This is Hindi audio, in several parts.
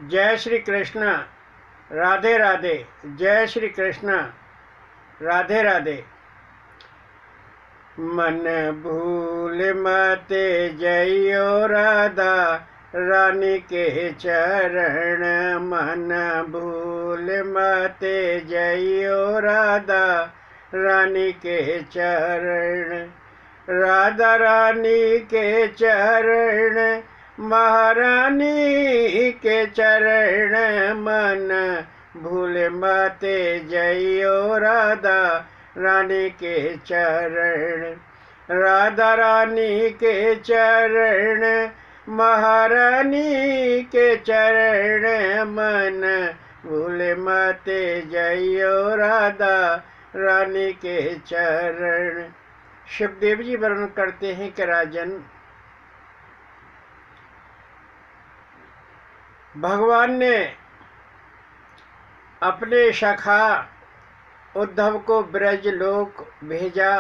जय श्री कृष्ण। राधे राधे। जय श्री कृष्ण। राधे राधे। मन भूल मते जइयो राधा रानी के चरण। मन भूल मते जइयो राधा रानी के चरण। राधा रानी के चरण, महारानी के चरण। मन भूल मते जइयो राधा रानी के चरण। राधा रानी के चरण, महारानी के चरण। मन भूल मते जइयो राधा रानी के चरण। सुखदेव जी वर्णन करते हैं कि राजन, भगवान ने अपने सखा उद्धव को ब्रजलोक भेजा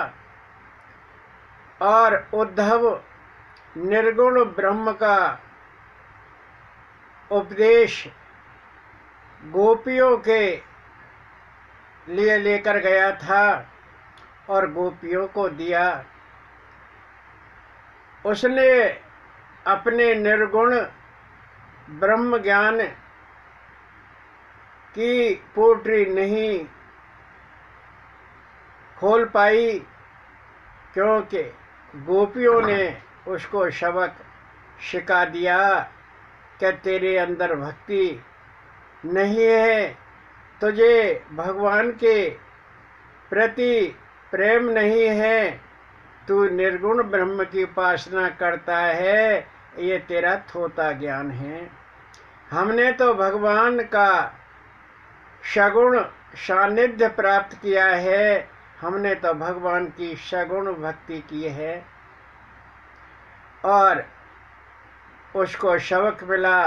और उद्धव निर्गुण ब्रह्म का उपदेश गोपियों के लिए लेकर गया था और गोपियों को दिया। उसने अपने निर्गुण ब्रह्म ज्ञान की पोटली नहीं खोल पाई, क्योंकि गोपियों ने उसको सबक सिखा दिया कि तेरे अंदर भक्ति नहीं है, तुझे भगवान के प्रति प्रेम नहीं है, तू निर्गुण ब्रह्म की उपासना करता है, ये तेरा थोता ज्ञान है। हमने तो भगवान का सगुण सानिध्य प्राप्त किया है, हमने तो भगवान की सगुण भक्ति की है और उसको सबक मिला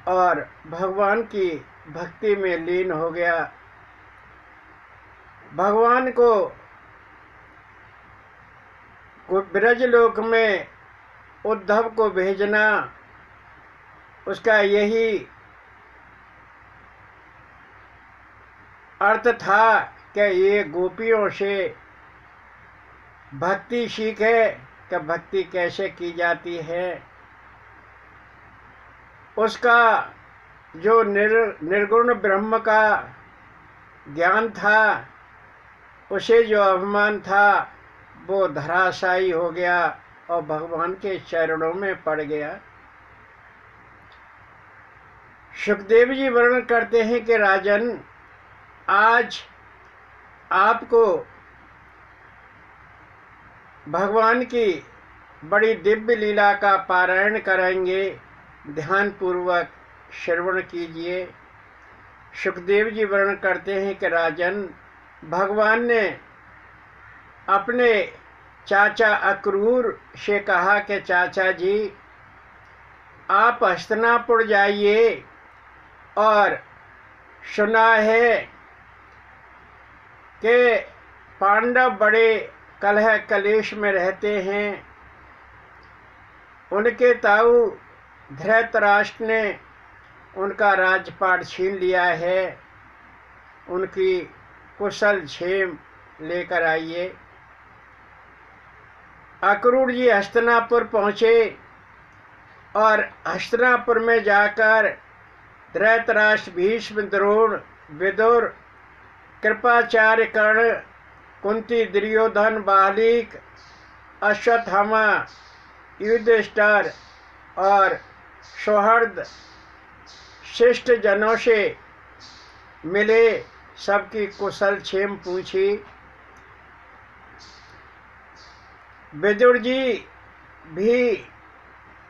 और भगवान की भक्ति में लीन हो गया। भगवान को ब्रजलोक में उद्धव को भेजना, उसका यही अर्थ था कि ये गोपियों से भक्ति सीखे कि भक्ति कैसे की जाती है। उसका जो निर्गुण ब्रह्म का ज्ञान था, उसे जो अभिमान था वो धराशायी हो गया और भगवान के चरणों में पड़ गया। सुखदेव जी वर्णन करते हैं कि राजन, आज आपको भगवान की बड़ी दिव्य लीला का पारायण कराएंगे, ध्यान पूर्वक श्रवण कीजिए। सुखदेव जी वर्णन करते हैं कि राजन, भगवान ने अपने चाचा अक्रूर से कहा कि चाचा जी, आप हस्तिनापुर जाइए और सुना है कि पांडव बड़े कलह कलेश में रहते हैं। उनके ताऊ धृतराष्ट्र ने उनका राजपाट छीन लिया है, उनकी कुशल क्षेम लेकर आइए। अक्रूर जी हस्तिनापुर पहुँचे और हस्तिनापुर में जाकर धृतराष्ट्र, भीष्म, द्रोण, विदुर, कृपाचार्य, कर्ण, कुंती, दुर्योधन, बालिक, अश्वत्थामा, युधिष्ठिर और सौहृद शिष्ट जनों से मिले, सबकी कुशल क्षेम पूछी। विदुर जी भी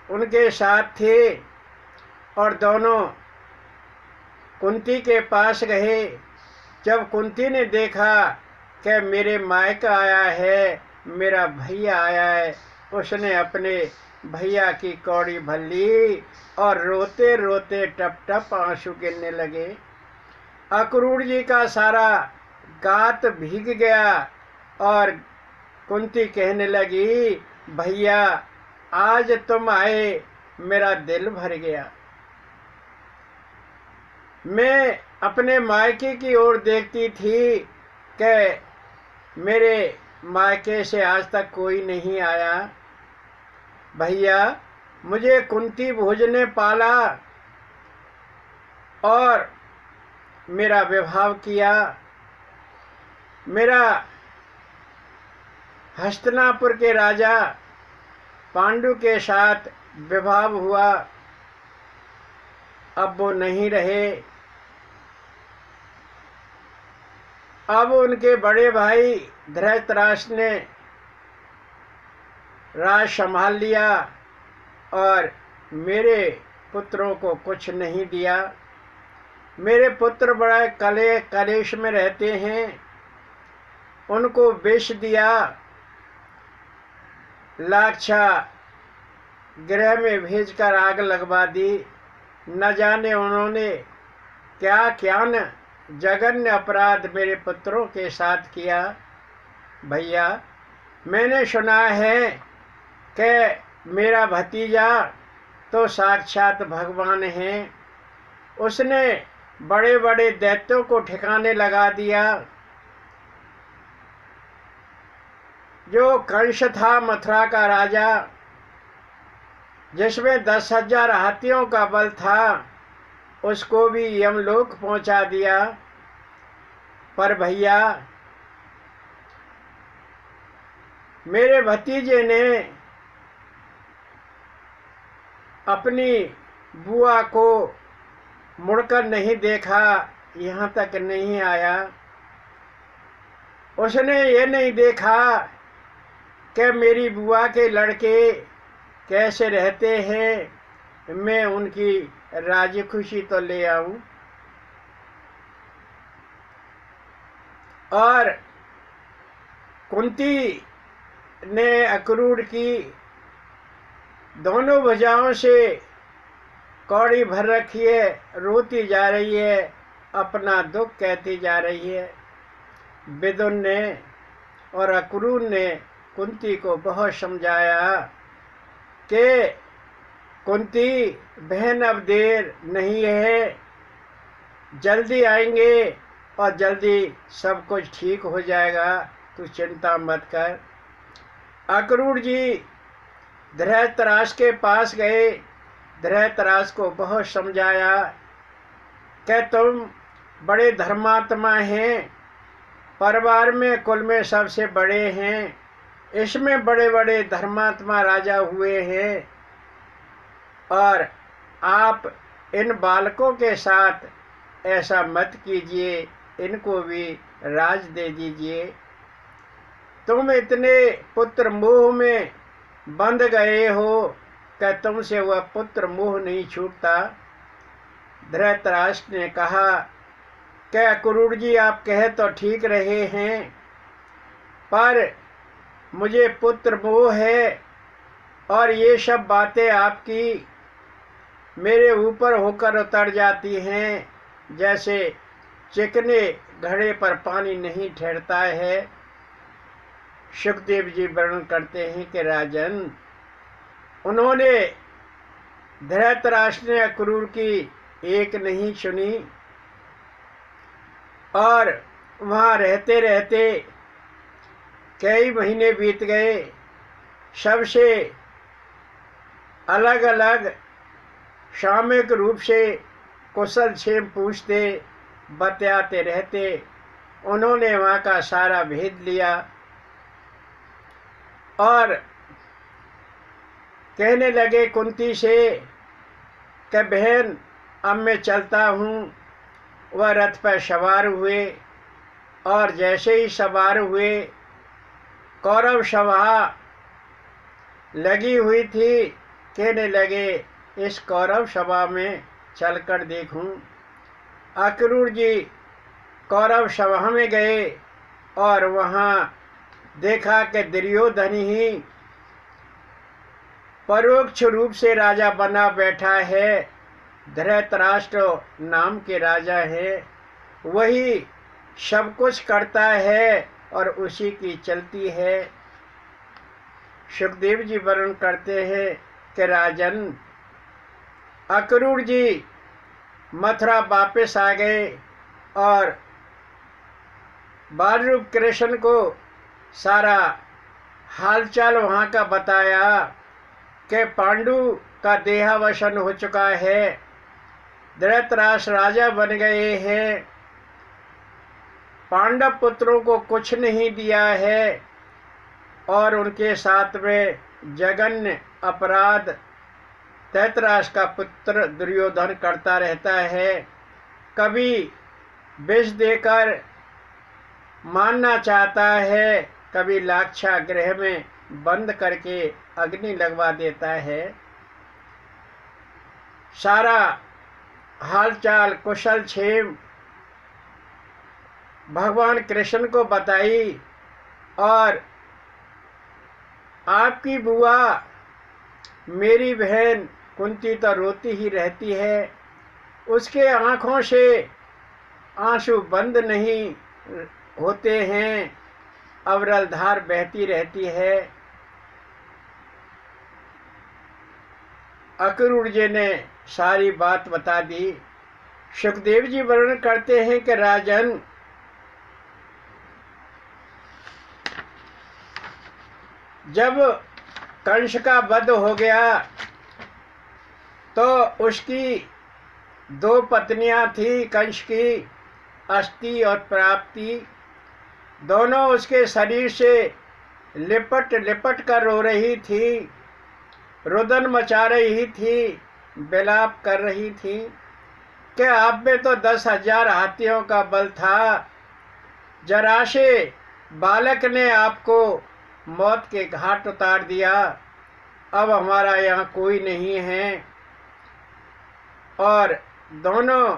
उनके साथ थे और दोनों कुंती के पास गए। जब कुंती ने देखा कि मेरे मायका आया है, मेरा भैया आया है, उसने अपने भैया की कौड़ी भर ली और रोते रोते टप टप आंसू गिरने लगे। अक्रूर जी का सारा गात भीग गया और कुंती कहने लगी, भैया आज तुम आए, मेरा दिल भर गया। मैं अपने मायके की ओर देखती थी कि मेरे मायके से आज तक कोई नहीं आया। भैया, मुझे कुंती भोज ने पाला और मेरा विवाह किया। मेरा हस्तिनापुर के राजा पांडु के साथ विवाह हुआ। अब वो नहीं रहे। अब उनके बड़े भाई धृतराष्ट्र ने राज संभाल लिया और मेरे पुत्रों को कुछ नहीं दिया। मेरे पुत्र बड़ा कलेश में रहते हैं। उनको विष दिया, लाक्षा गृह में भेजकर आग लगवा दी। न जाने उन्होंने क्या क्या न जघन्य अपराध मेरे पुत्रों के साथ किया। भैया, मैंने सुना है कि मेरा भतीजा तो साक्षात भगवान है। उसने बड़े बड़े दैत्यों को ठिकाने लगा दिया। जो कंस था मथुरा का राजा, जिसमें 10,000 हाथियों का बल था, उसको भी यमलोक पहुंचा दिया। पर भैया, मेरे भतीजे ने अपनी बुआ को मुड़कर नहीं देखा, यहाँ तक नहीं आया। उसने ये नहीं देखा कि मेरी बुआ के लड़के कैसे रहते हैं, मैं उनकी राजी खुशी तो ले आऊं। और कुंती ने अक्रूर की दोनों भुजाओं से कौड़ी भर रखी है, रोती जा रही है, अपना दुख कहती जा रही है। विदुर ने और अक्रूर ने कुंती को बहुत समझाया कि कुंती बहन, अब देर नहीं है, जल्दी आएंगे और जल्दी सब कुछ ठीक हो जाएगा, तू चिंता मत कर। अक्रूर जी धृतराष्ट्र के पास गए, धृतराष्ट्र को बहुत समझाया कि तुम बड़े धर्मात्मा हैं, परिवार में कुल में सबसे बड़े हैं, इसमें बड़े बड़े धर्मात्मा राजा हुए हैं, और आप इन बालकों के साथ ऐसा मत कीजिए, इनको भी राज दे दीजिए। तुम इतने पुत्र मोह में बंध गए हो कि तुमसे वह पुत्र मोह नहीं छूटता। धृतराष्ट्र ने कहा कि अक्रूर जी, आप कहे तो ठीक रहे हैं, पर मुझे पुत्र मोह है और ये सब बातें आपकी मेरे ऊपर होकर उतर जाती हैं, जैसे चिकने घड़े पर पानी नहीं ठहरता है। सुखदेव जी वर्णन करते हैं कि राजन, उन्होंने धृतराष्ट्र ने अक्रूर की एक नहीं सुनी और वहाँ रहते रहते कई महीने बीत गए। सबसे अलग अलग सामूहिक रूप से कुशल क्षेम पूछते बतियाते रहते। उन्होंने वहाँ का सारा भेद लिया और कहने लगे कुंती से कि बहन, अब मैं चलता हूँ। वह रथ पर सवार हुए और जैसे ही सवार हुए, कौरव सभा लगी हुई थी। कहने लगे, इस कौरव सभा में चलकर देखूं। अक्रूर जी कौरव सभा में गए और वहाँ देखा कि दुर्योधन ही परोक्ष रूप से राजा बना बैठा है। धृतराष्ट्र नाम के राजा है, वही सब कुछ करता है और उसी की चलती है। सुखदेव जी वर्णन करते हैं कि राजन, अक्रूर जी मथुरा वापस आ गए और बाल रूप कृष्ण को सारा हालचाल वहाँ का बताया कि पांडु का देहावसान हो चुका है, धृतराष्ट्र राजा बन गए हैं, पांडव पुत्रों को कुछ नहीं दिया है और उनके साथ में जघन्य अपराध धृतराष्ट्र का पुत्र दुर्योधन करता रहता है। कभी विष देकर मारना चाहता है, कभी लाक्षागृह में बंद करके अग्नि लगवा देता है। सारा हालचाल कुशल क्षेम भगवान कृष्ण को बताई और आपकी बुआ मेरी बहन कुंती तो रोती ही रहती है, उसके आँखों से आंसू बंद नहीं होते हैं, अविरल धार बहती रहती है। अक्रूर जी ने सारी बात बता दी। सुखदेव जी वर्णन करते हैं कि राजन, जब कंस का वध हो गया तो उसकी दो पत्नियां थी कंस की, अस्थि और प्राप्ति, दोनों उसके शरीर से लिपट लिपट कर रो रही थी, रुदन मचा रही थी, विलाप कर रही थी कि आप में तो 10,000 हाथियों का बल था, जराशे बालक ने आपको मौत के घाट उतार दिया, अब हमारा यहाँ कोई नहीं है। और दोनों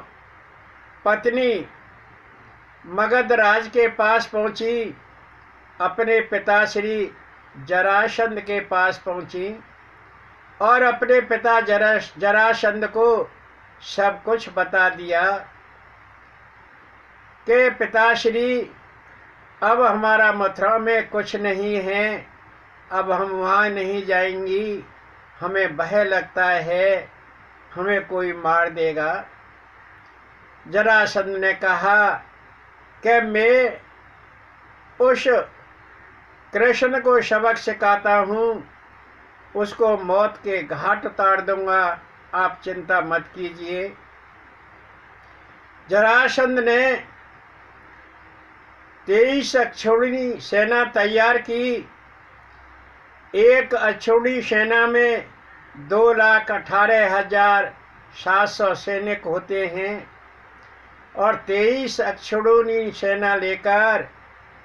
पत्नी मगध राज के पास पहुंची, अपने पिता श्री जरासंध के पास पहुंची और अपने पिता जरासंध को सब कुछ बता दिया कि पिताश्री, अब हमारा मथुरा में कुछ नहीं है, अब हम वहाँ नहीं जाएंगी, हमें भय लगता है, हमें कोई मार देगा। जरासंध ने कहा कि मैं उस कृष्ण को सबक सिखाता हूँ, उसको मौत के घाट उतार दूंगा, आप चिंता मत कीजिए। जरासंध ने 23 अक्षौहिणी सेना तैयार की। एक अक्षौहिणी सेना में 2,18,700 सैनिक होते हैं और 23 अक्षौहिणी सेना लेकर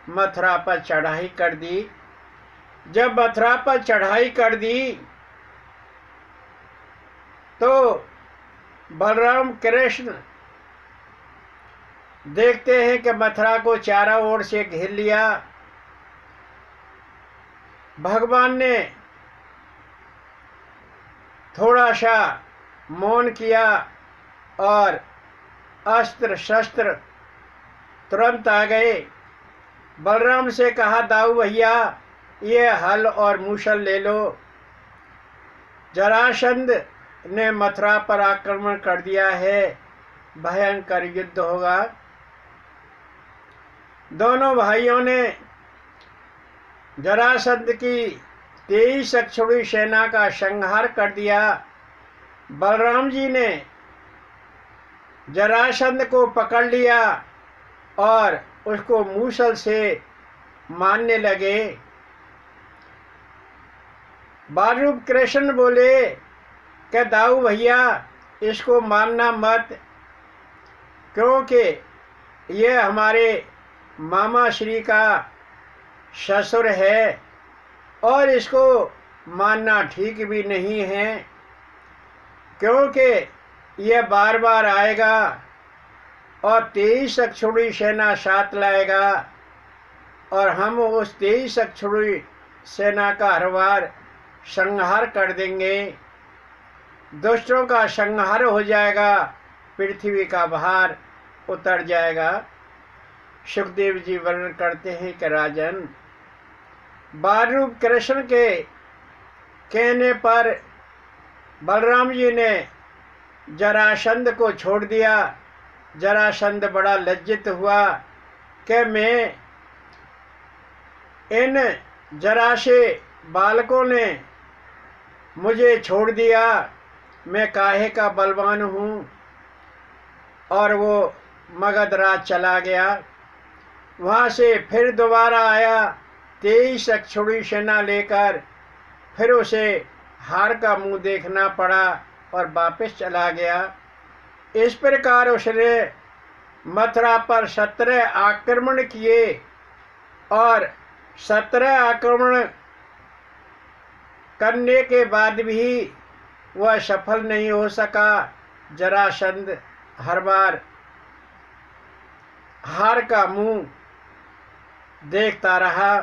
मथुरा पर चढ़ाई कर दी। जब मथुरा पर चढ़ाई कर दी तो बलराम कृष्ण देखते हैं कि मथुरा को चारों ओर से घेर लिया। भगवान ने थोड़ा सा मौन किया और अस्त्र शस्त्र तुरंत आ गए। बलराम से कहा, दाऊ भैया ये हल और मूसल ले लो। जरासंध ने मथुरा पर आक्रमण कर दिया है, भयंकर युद्ध होगा। दोनों भाइयों ने जरासंध की 23 अक्षौहिणी सेना का संहार कर दिया। बलराम जी ने जरासंध को पकड़ लिया और उसको मूसल से मारने लगे। बालरूप कृष्ण बोले कि दाऊ भैया इसको मारना मत, क्योंकि ये हमारे मामा श्री का ससुर है और इसको मारना ठीक भी नहीं है, क्योंकि यह बार बार आएगा और 23 अक्षौहिणी सेना साथ लाएगा और हम उस 23 अक्षौहिणी सेना का हर बार संहार कर देंगे, दुष्टों का संहार हो जाएगा, पृथ्वी का भार उतर जाएगा। सुखदेव जी वर्णन करते हैं कि राजन, बालरूप कृष्ण के कहने पर बलराम जी ने जरासंध को छोड़ दिया। जरासंध बड़ा लज्जित हुआ कि मैं इन जरासे बालकों ने मुझे छोड़ दिया, मैं काहे का बलवान हूँ। और वो मगध राज चला गया। वहाँ से फिर दोबारा आया 23 अक्षौहिणी सेना लेकर। फिर उसे हार का मुंह देखना पड़ा और वापस चला गया। इस प्रकार उसने मथुरा पर 17 आक्रमण किए और 17 आक्रमण करने के बाद भी वह सफल नहीं हो सका। जरासंध हर बार हार का मुंह देखता रहा।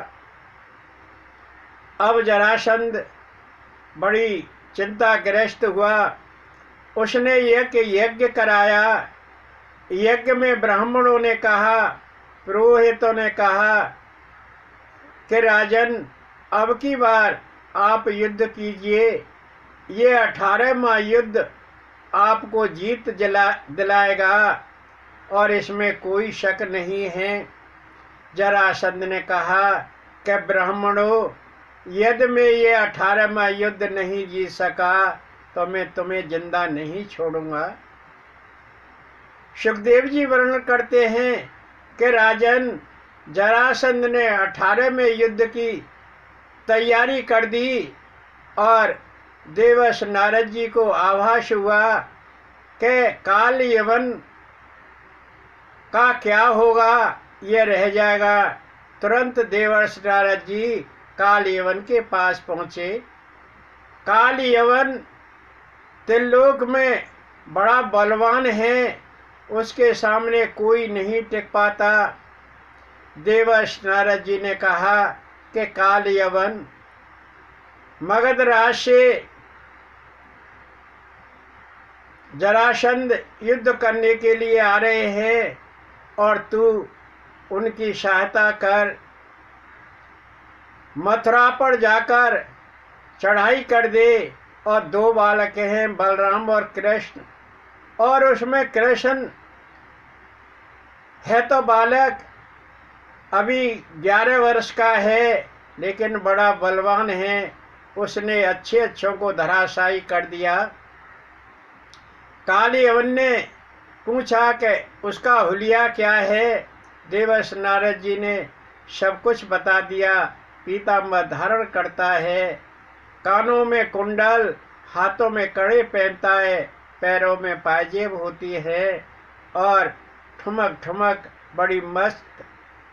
अब जरासंध बड़ी चिंताग्रस्त हुआ। उसने यज्ञ कराया। यज्ञ में ब्राह्मणों ने कहा, पुरोहितों ने कहा कि राजन, अब की बार आप युद्ध कीजिए। ये 18वां युद्ध आपको जीत दिलाएगा और इसमें कोई शक नहीं है। जरासंध ने कहा कि ब्राह्मणों, यदि मैं ये 18वां युद्ध नहीं जीत सका तो मैं तुम्हें जिंदा नहीं छोड़ूंगा। सुखदेव जी वर्णन करते हैं कि राजन, जरासंध ने 18वें युद्ध की तैयारी कर दी और देवर्ष नारद जी को आभास हुआ कि काल यवन का क्या होगा, ये रह जाएगा। तुरंत देवर्ष नारद जी काल यवन के पास पहुँचे। काल यवन त्रिलोक में बड़ा बलवान है, उसके सामने कोई नहीं टिक पाता। देवर्ष नारद जी ने कहा कि काल यवन मगध राज से जरासंध युद्ध करने के लिए आ रहे हैं और तू उनकी सहायता कर। मथुरा पर जाकर चढ़ाई कर दे। और 2 बालक हैं, बलराम और कृष्ण, और उसमें कृष्ण है तो बालक, अभी 11 वर्ष का है, लेकिन बड़ा बलवान है। उसने अच्छों को धराशायी कर दिया। काल यवन ने पूछा कि उसका हुलिया क्या है। देवर्ष नारद जी ने सब कुछ बता दिया। पीताम्बर धारण करता है, कानों में कुंडल, हाथों में कड़े पहनता है, पैरों में पायजेब होती है और ठुमक ठुमक बड़ी मस्त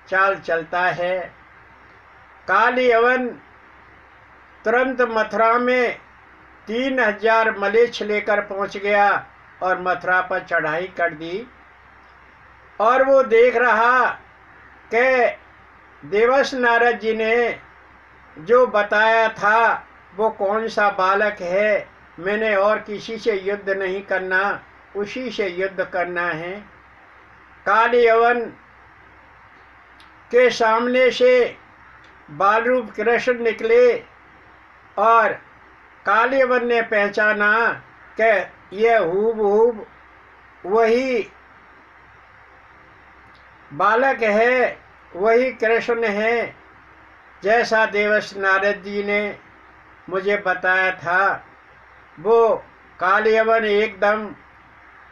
चाल चलता है। काल यवन तुरंत मथुरा में 3000 मलेच्छ लेकर पहुंच गया और मथुरा पर चढ़ाई कर दी। और वो देख रहा कि देवर्ष नारद जी ने जो बताया था वो कौन सा बालक है। मैंने और किसी से युद्ध नहीं करना, उसी से युद्ध करना है। काल यवन के सामने से बालरूप कृष्ण निकले और काल यवन ने पहचाना कि यह हूबहूब वही बालक है, वही कृष्ण है जैसा देवर्ष नारद जी ने मुझे बताया था। वो काल यवन एकदम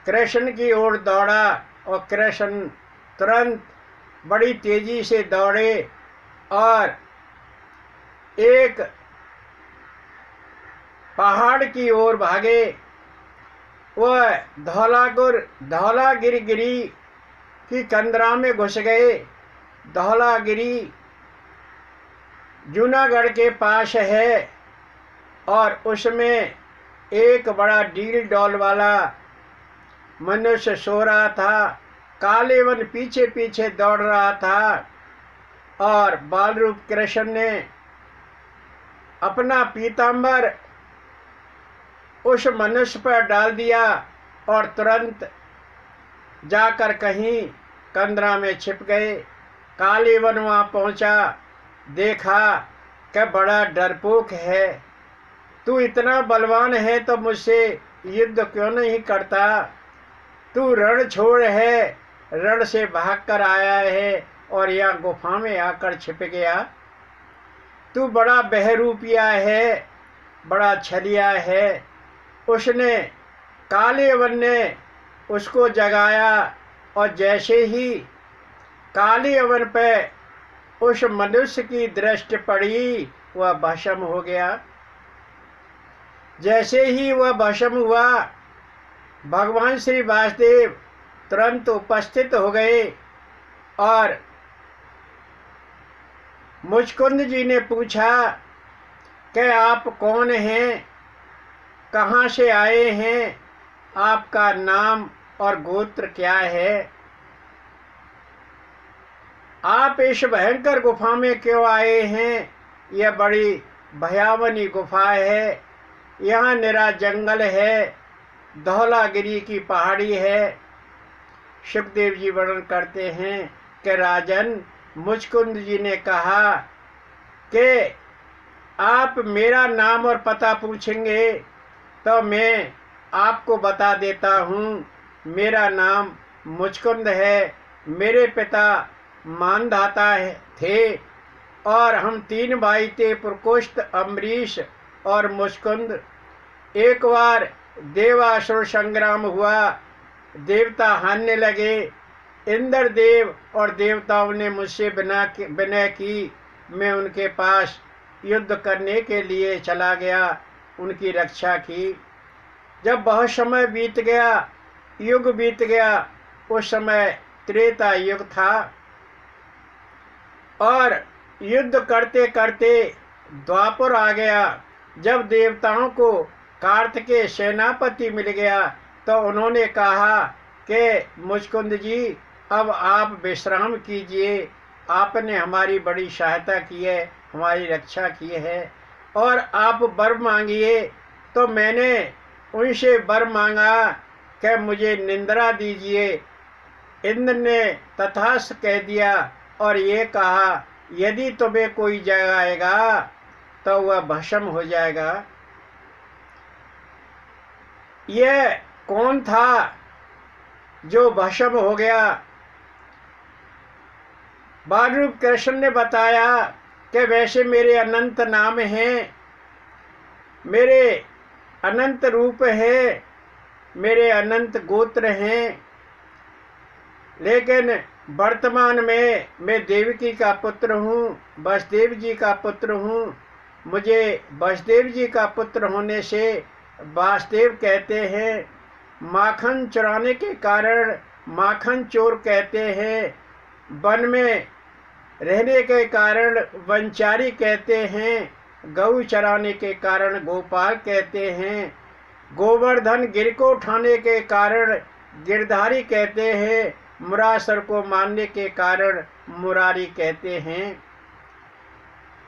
कृष्ण की ओर दौड़ा और कृष्ण तुरंत बड़ी तेजी से दौड़े और एक पहाड़ की ओर भागे। वह धौलागिरी की कंदरा में घुस गए। धौलागिरी जूनागढ़ के पास है और उसमें एक बड़ा डील डॉल वाला मनुष्य सो रहा था। काल यवन पीछे पीछे दौड़ रहा था और बालरूप कृष्ण ने अपना पीताम्बर उस मनुष्य पर डाल दिया और तुरंत जाकर कहीं कंदरा में छिप गए। काल यवन वहाँ पहुँचा, देखा कि बड़ा डरपोक है, तू इतना बलवान है तो मुझसे युद्ध क्यों नहीं करता? तू रण छोड़ है, रण से भाग कर आया है और यहाँ गुफा में आकर छिप गया। तू बड़ा बहरूपिया है, बड़ा छलिया है। उसने काले वन ने उसको जगाया और जैसे ही काले अवन पे उस मनुष्य की दृष्टि पड़ी, वह भस्म हो गया। जैसे ही वह भस्म हुआ, भगवान श्री वासुदेव तुरंत उपस्थित हो गए और मुचकुंद जी ने पूछा कि आप कौन हैं, कहाँ से आए हैं, आपका नाम और गोत्र क्या है, आप इस भयंकर गुफा में क्यों आए हैं? यह बड़ी भयावनी गुफा है, यहाँ निरा जंगल है, धौलागिरी की पहाड़ी है। सुखदेव जी वर्णन करते हैं कि राजन, मुचकुंद जी ने कहा कि आप मेरा नाम और पता पूछेंगे तो मैं आपको बता देता हूँ। मेरा नाम मुचकुंद है, मेरे पिता मानधाता थे और हम 3 भाई थे, प्रकोष्ठ, अम्बरीश और मुचकुंद। एक बार देवासुर संग्राम हुआ, देवता हारने लगे। इंद्र देव और देवताओं ने मुझसे विनय की, मैं उनके पास युद्ध करने के लिए चला गया, उनकी रक्षा की। जब बहुत समय बीत गया, युग बीत गया, उस समय त्रेता युग था और युद्ध करते करते द्वापर आ गया। जब देवताओं को कार्तिकेय सेनापति मिल गया तो उन्होंने कहा कि मुचकुंद जी, अब आप विश्राम कीजिए, आपने हमारी बड़ी सहायता की है, हमारी रक्षा की है और आप वर मांगिए। तो मैंने उनसे वर मांगा कि मुझे निंद्रा दीजिए। इंद्र ने तथास्तु कह दिया और ये कहा, यदि तुम्हें कोई जगाएगा तो वह भस्म हो जाएगा। यह कौन था जो भस्म हो गया? बालरूप कृष्ण ने बताया कि वैसे मेरे अनंत नाम हैं, मेरे अनंत रूप है, मेरे अनंत गोत्र हैं, लेकिन वर्तमान में मैं देवकी का पुत्र हूँ, वसुदेव जी का पुत्र हूँ। मुझे वसुदेव जी का पुत्र होने से वासुदेव कहते हैं। माखन चुराने के कारण माखन चोर कहते हैं। वन में रहने के कारण वनचारी कहते हैं। गऊ चराने के कारण गोपाल कहते हैं। गोवर्धन गिर को उठाने के कारण गिरधारी कहते हैं। मुरासर को मारने के कारण मुरारी कहते हैं।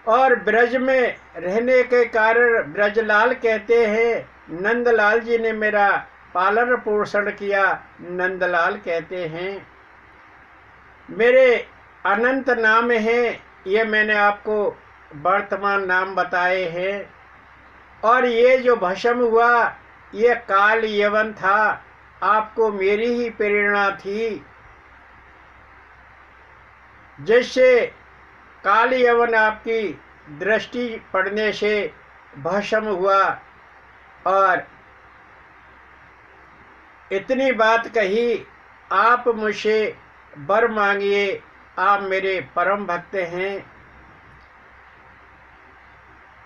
और ब्रज में रहने के कारण ब्रजलाल कहते हैं। नंदलाल जी ने मेरा पालन पोषण किया, नंदलाल कहते हैं। मेरे अनंत नाम हैं, ये मैंने आपको वर्तमान नाम बताए हैं। और ये जो भस्म हुआ, ये काल यवन था, आपको मेरी ही प्रेरणा थी, जिससे काल यवन आपकी दृष्टि पड़ने से भस्म हुआ। और इतनी बात कही, आप मुझसे वर मांगिए, आप मेरे परम भक्त हैं।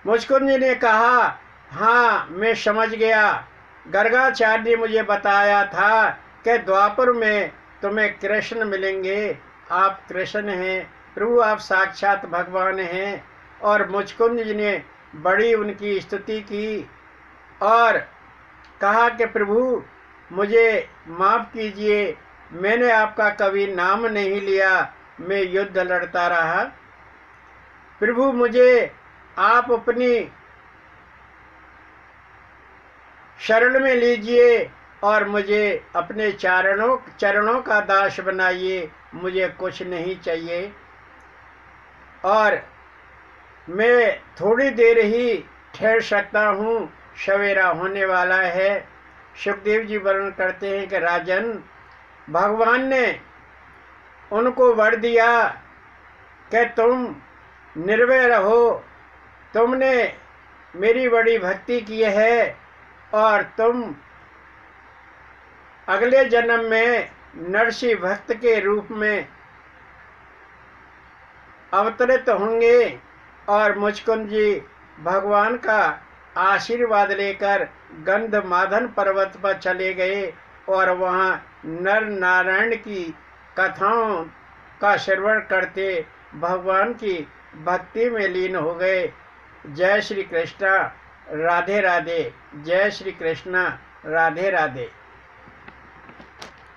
मुचकुंद जी ने कहा, हाँ मैं समझ गया, गर्गाचार्य ने मुझे बताया था कि द्वापर में तुम्हें कृष्ण मिलेंगे, आप कृष्ण हैं, प्रभु आप साक्षात भगवान हैं। और मुचकुंद जी ने बड़ी उनकी स्तुति की और कहा कि प्रभु मुझे माफ़ कीजिए, मैंने आपका कभी नाम नहीं लिया, मैं युद्ध लड़ता रहा। प्रभु मुझे आप अपनी शरण में लीजिए और मुझे अपने चरणों का दास बनाइए, मुझे कुछ नहीं चाहिए और मैं थोड़ी देर ही ठहर सकता हूँ, सवेरा होने वाला है। सुखदेव जी वर्णन करते हैं कि राजन, भगवान ने उनको वर दिया कि तुम निर्भय रहो, तुमने मेरी बड़ी भक्ति की है और तुम अगले जन्म में नरसिंह भक्त के रूप में अवतरित होंगे। और मुचकुंद जी भगवान का आशीर्वाद लेकर गंधमादन पर्वत पर चले गए और वहाँ नर नारायण की कथाओं का श्रवण करते भगवान की भक्ति में लीन हो गए। जय श्री कृष्णा, राधे राधे। जय श्री कृष्णा, राधे राधे।